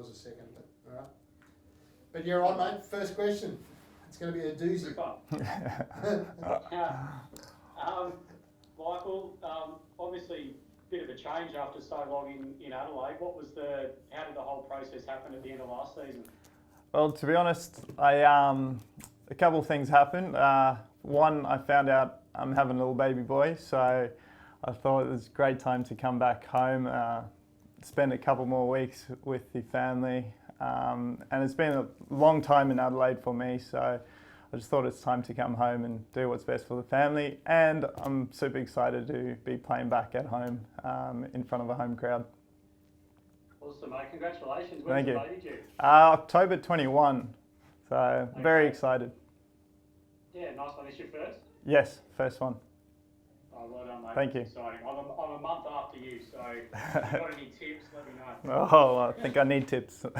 was a second, but all right. But you're on, mate. First question. It's going to be a doozy. Michael, obviously a bit of a change after so long in Adelaide. How did the whole process happen at the end of last season? Well, to be honest, a couple of things happened. One, I found out I'm having a little baby boy, so I thought it was a great time to come back home, spend a couple more weeks with the family. And it's been a long time in Adelaide for me, so I just thought it's time to come home and do what's best for the family. And I'm super excited to be playing back at home in front of a home crowd. Awesome, mate. Congratulations. Thank you. When's the baby due? October 21, so Okay. very excited. Yeah, nice one. Is your first? Yes, first one. Oh, well done, mate. Thank you. Exciting. I'm a month after you, so if you've got any tips, let me know. Oh, I think I need tips. So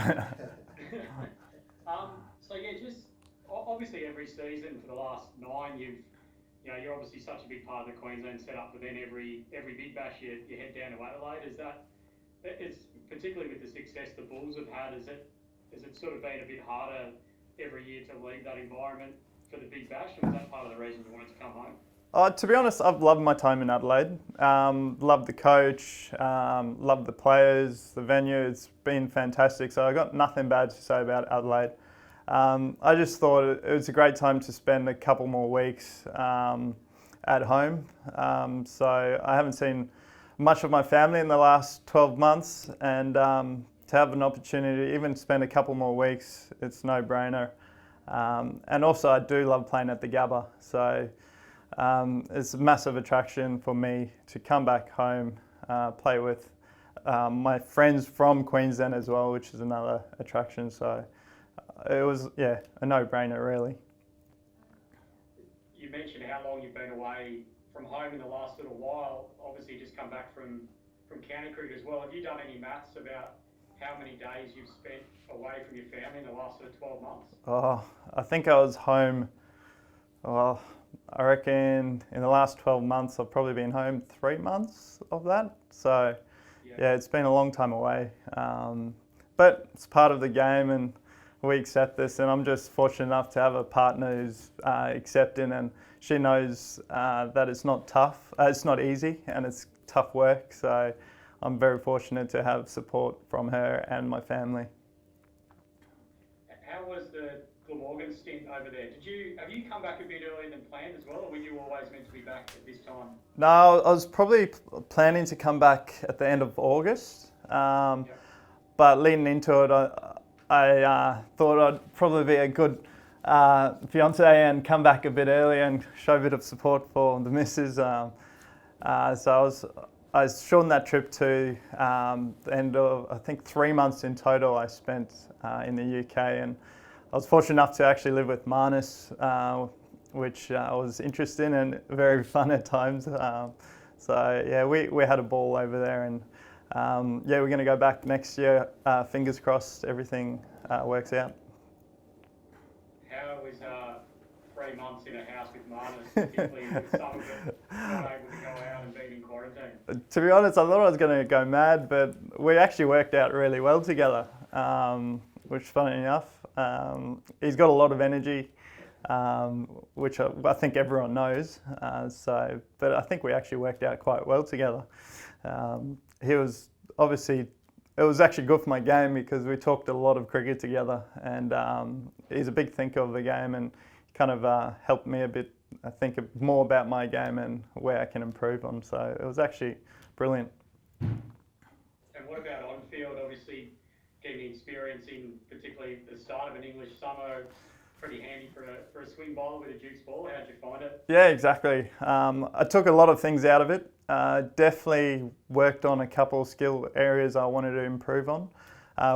yeah, just obviously every season for the last 9, you're obviously such a big part of the Queensland setup. But then every Big Bash, you head down to Adelaide. It's particularly with the success the Bulls have had. Has it sort of been a bit harder every year to leave that environment for the Big Bash, or was that part of the reason you wanted to come home? To be honest, I've loved my time in Adelaide. Loved the coach, loved the players, the venue. It's been fantastic. So I got nothing bad to say about Adelaide. I just thought it was a great time to spend a couple more weeks at home. So I haven't seen much of my family in the last 12 months, and to have an opportunity to even spend a couple more weeks, it's no-brainer. And also I do love playing at the Gabba. So it's a massive attraction for me to come back home, play with my friends from Queensland as well, which is another attraction. So it was, a no-brainer really. You mentioned how long you've been away from home in the last little while. Obviously, just come back from county cricket as well. Have you done any maths about how many days you've spent away from your family in the last sort of 12 months? Oh, I think I was home, well, I reckon in the last 12 months I've probably been home 3 months of that. So yeah, it's been a long time away. But it's part of the game and we accept this, and I'm just fortunate enough to have a partner who's accepting, and she knows that it's not tough, it's not easy, and it's tough work. So I'm very fortunate to have support from her and my family. How was the Glamorgan stint over there? Have you come back a bit earlier than planned as well, or were you always meant to be back at this time? No, I was probably planning to come back at the end of August, but leading into it, I thought I'd probably be a good fiance and come back a bit early and show a bit of support for the missus. So I shortened that trip to the end of, I think, 3 months in total I spent in the UK, and I was fortunate enough to actually live with Marnus, which I was interested in and very fun at times. So yeah, we had a ball over there, and we're going to go back next year. Fingers crossed, everything works out. How was 3 months in a house with Marnus, particularly with some of it not able to go out and being in quarantine? To be honest, I thought I was going to go mad, but we actually worked out really well together, which, funny enough, he's got a lot of energy, which I think everyone knows. But I think we actually worked out quite well together. He was obviously, it was actually good for my game because we talked a lot of cricket together, and he's a big thinker of the game and kind of helped me a bit think more about my game and where I can improve on. So it was actually brilliant. And what about on field? Obviously, getting experience in particularly the start of an English summer, pretty handy for a swing bowler with a Duke's ball. How'd you find it? Yeah, exactly. I took a lot of things out of it. Definitely worked on a couple of skill areas I wanted to improve on,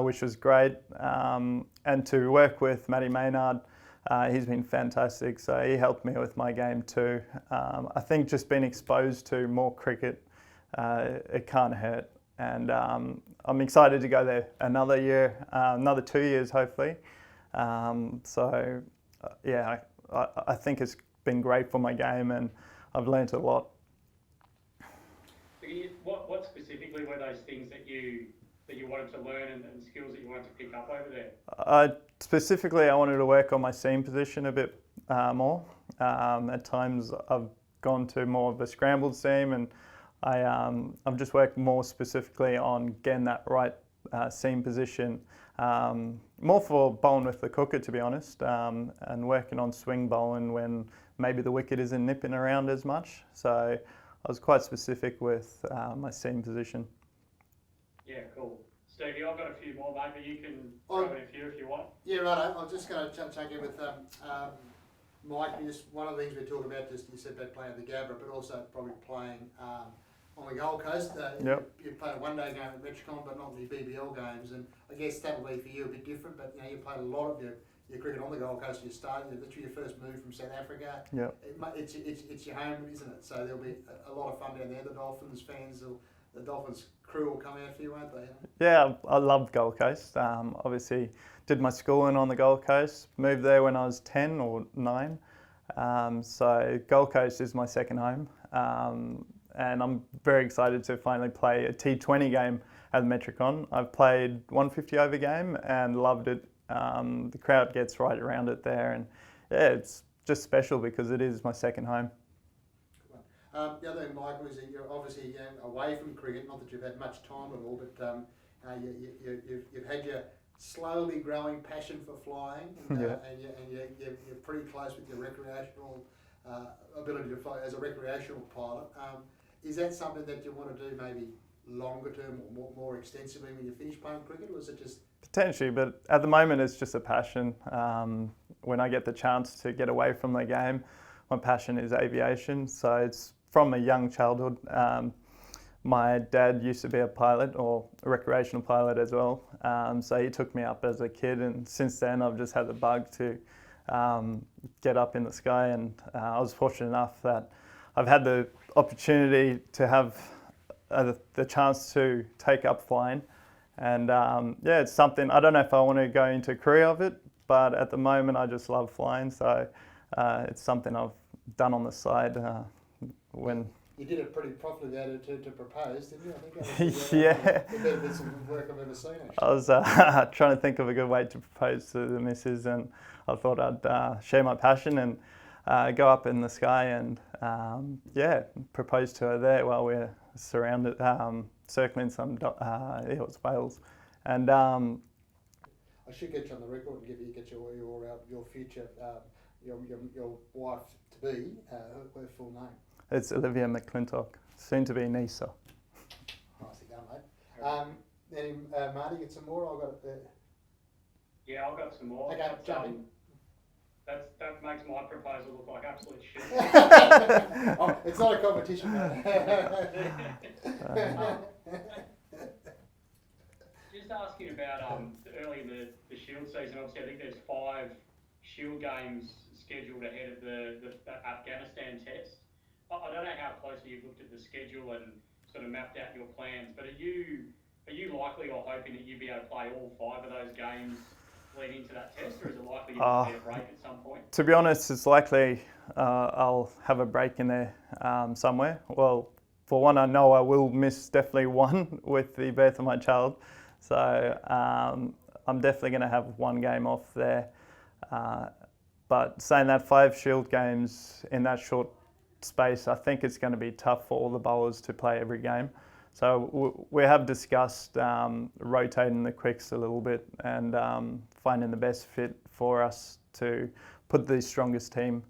which was great. And to work with Matty Maynard, he's been fantastic. So he helped me with my game too. I think just being exposed to more cricket, it can't hurt. And I'm excited to go there another year, another 2 years hopefully. I think it's been great for my game, and I've learnt a lot. What specifically were those things that you that you wanted to learn and skills that you wanted to pick up over there? Specifically, I wanted to work on my seam position a bit more. At times, I've gone to more of a scrambled seam, and I've just worked more specifically on getting that right seam position, more for bowling with the cooker, to be honest, and working on swing bowling when maybe the wicket isn't nipping around as much. So I was quite specific with my seam position. Yeah, cool. Stevie, I've got a few more, mate, but you can throw in a few if you want. Yeah, right. I'm just going to check in with Mike. Just one of the things we talked about, just you said about playing at the Gabba, but also probably playing on the Gold Coast. Yep. You played a one-day game at Metricon, but not the BBL games, and I guess that will be for you a bit different. But you played a lot of your cricket on the Gold Coast. You started literally your first move from South Africa. Yep. It's your home, isn't it? So there'll be a lot of fun down there. The Dolphins fans, the Dolphins crew will come out for you, won't they? Yeah, I love Gold Coast. Obviously, did my schooling on the Gold Coast. Moved there when I was 10 or 9. So Gold Coast is my second home. And I'm very excited to finally play a T20 game at the Metricon. I've played 150 over game and loved it. The crowd gets right around it there, and yeah, it's just special because it is my second home. The other thing, Michael, is that you're obviously away from cricket. Not that you've had much time at all, but you've had your slowly growing passion for flying, and, yeah. and you're pretty close with your recreational ability to fly as a recreational pilot. Is that something that you want to do maybe longer term or more extensively when you finish playing cricket, or is it just... Potentially, but at the moment it's just a passion. When I get the chance to get away from the game, my passion is aviation, so it's from a young childhood. My dad used to be a pilot, or a recreational pilot as well, so he took me up as a kid, and since then I've just had the bug to get up in the sky, and I was fortunate enough that I've had the opportunity to have the chance to take up flying, and yeah, it's something, I don't know if I want to go into a career of it, but at the moment I just love flying, so it's something I've done on the side when... You did it pretty properly there to propose, didn't you? I think that was yeah. the better bits of work I've ever seen, actually. I was trying to think of a good way to propose to the missus, and I thought I'd share my passion and go up in the sky and yeah, propose to her there while we're surrounded, circling some whales. And I should get you on the record and get your future, your wife to be, her full name. It's Olivia McClintock, soon to be Neser. Nicely done, mate. Then Marty, get some more. I've got Yeah, I've got some more. Okay, jump in. That makes my proposal look like absolute shit. Oh, it's not a competition, mate. Just asking about early in the Shield season. Obviously, I think there's 5 Shield games scheduled ahead of the Afghanistan test. I don't know how closely you've looked at the schedule and sort of mapped out your plans, but are you likely or hoping that you'd be able to play all 5 of those games leading into that test, or is it likely you'll get a break at some point? To be honest, it's likely I'll have a break in there somewhere. Well, for one, I know I will miss definitely one with the birth of my child, so I'm definitely going to have one game off there. But saying that, 5 Shield games in that short space, I think it's going to be tough for all the bowlers to play every game. So we have discussed rotating the quicks a little bit and finding the best fit for us to put the strongest team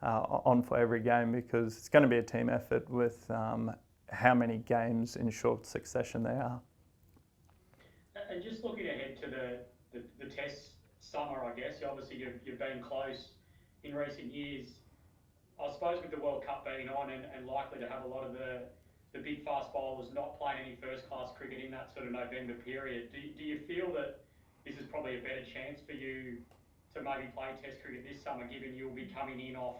on for every game, because it's going to be a team effort with how many games in short succession there are. And just looking ahead to the test summer, I guess, obviously you've been close in recent years. I suppose with the World Cup being on and likely to have a lot of the big fast bowlers not playing any first class cricket in that sort of November period, do you feel that this is probably a better chance for you to maybe play test cricket this summer, given you'll be coming in off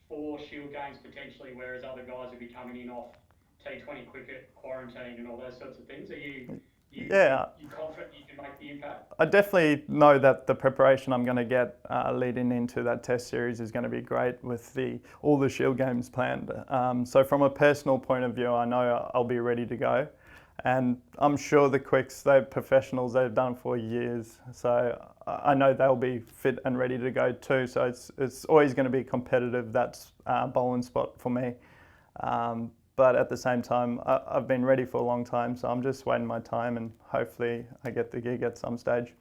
4 Shield games potentially, whereas other guys will be coming in off T20 cricket, quarantine and all those sorts of things? Are you confident you can make the impact? I definitely know that the preparation I'm going to get leading into that test series is going to be great with all the Shield games planned. So from a personal point of view, I know I'll be ready to go. And I'm sure the Quicks, they're professionals, they've done it for years. So I know they'll be fit and ready to go too. So it's always going to be competitive, that's bowling spot for me. But at the same time, I've been ready for a long time, so I'm just waiting my time and hopefully I get the gig at some stage.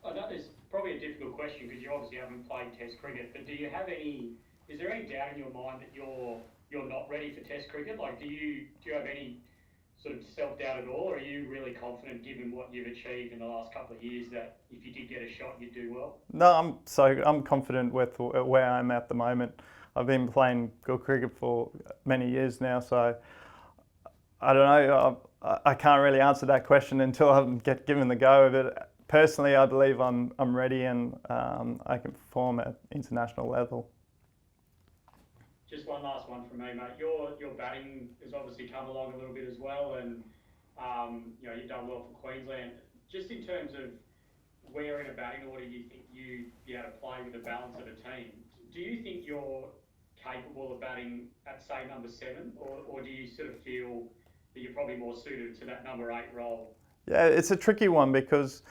I know it's probably a difficult question because you obviously haven't played Test cricket, but is there any doubt in your mind that you're not ready for Test cricket? Like, do you have any sort of self-doubt at all, or are you really confident given what you've achieved in the last couple of years that if you did get a shot, you'd do well? No, I'm confident with where I'm at the moment. I've been playing good cricket for many years now, so I don't know. I can't really answer that question until I get given the go. But personally, I believe I'm ready and I can perform at international level. Just one last one from me, mate. Your batting has obviously come along a little bit as well, and you've done well for Queensland. Just in terms of where in a batting order you think you'd be able to play with the balance of a team, do you think you're capable of batting at, say, number 7, or do you sort of feel that you're probably more suited to that number 8 role? Yeah, it's a tricky one because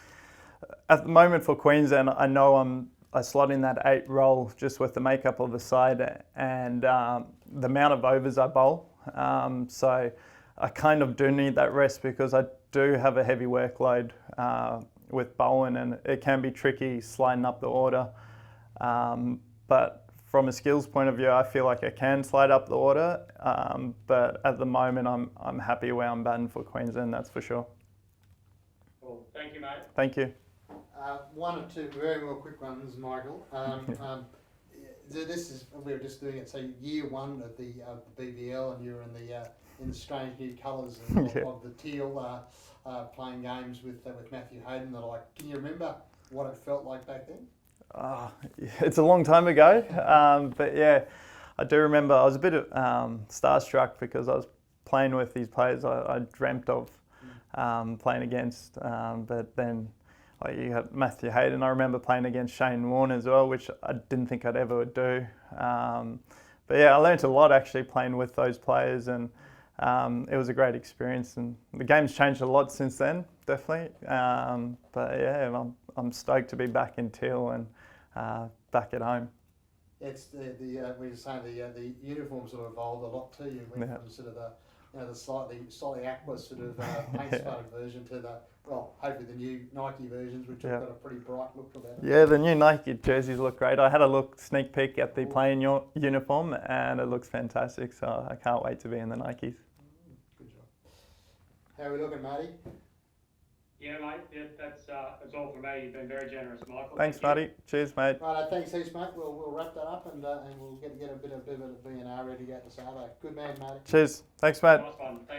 at the moment for Queensland, I know I slot in that 8 role just with the makeup of the side and the amount of overs I bowl. So I kind of do need that rest because I do have a heavy workload with bowling, and it can be tricky sliding up the order. But from a skills point of view, I feel like I can slide up the order. But at the moment, I'm happy where I'm batting for Queensland, that's for sure. Cool. Thank you, mate. Thank you. One or two very more quick ones, Michael. This is, we were just doing it. So year 1 of the BBL, and you're in the strange new colours of the teal, playing games with Matthew Hayden. That can you remember what it felt like back then? It's a long time ago, but yeah, I do remember I was a bit starstruck because I was playing with these players I dreamt of playing against, but then you had Matthew Hayden. I remember playing against Shane Warne as well, which I didn't think I'd ever do. But yeah, I learnt a lot actually playing with those players, and it was a great experience. And the game's changed a lot since then, definitely. But yeah, I'm stoked to be back in teal and back at home. It's we were saying the uniforms have evolved a lot too. You went from sort of the slightly aqua sort of paint-spotted version to hopefully the new Nike versions, which have got a pretty bright look to them. Yeah, the new Nike jerseys look great. I had a sneak peek at the playing uniform, and it looks fantastic. So I can't wait to be in the Nikes. Good job. How are we looking, Marty? Yeah, mate. Yeah, that's all from me. You've been very generous, Michael. Thanks, Marty. Cheers, mate. Right, thanks, heaps, mate. We'll wrap that up and we'll get a bit of B&R ready to go to Saturday. Good man, Marty. Cheers. Thanks, mate. Nice one. Thanks.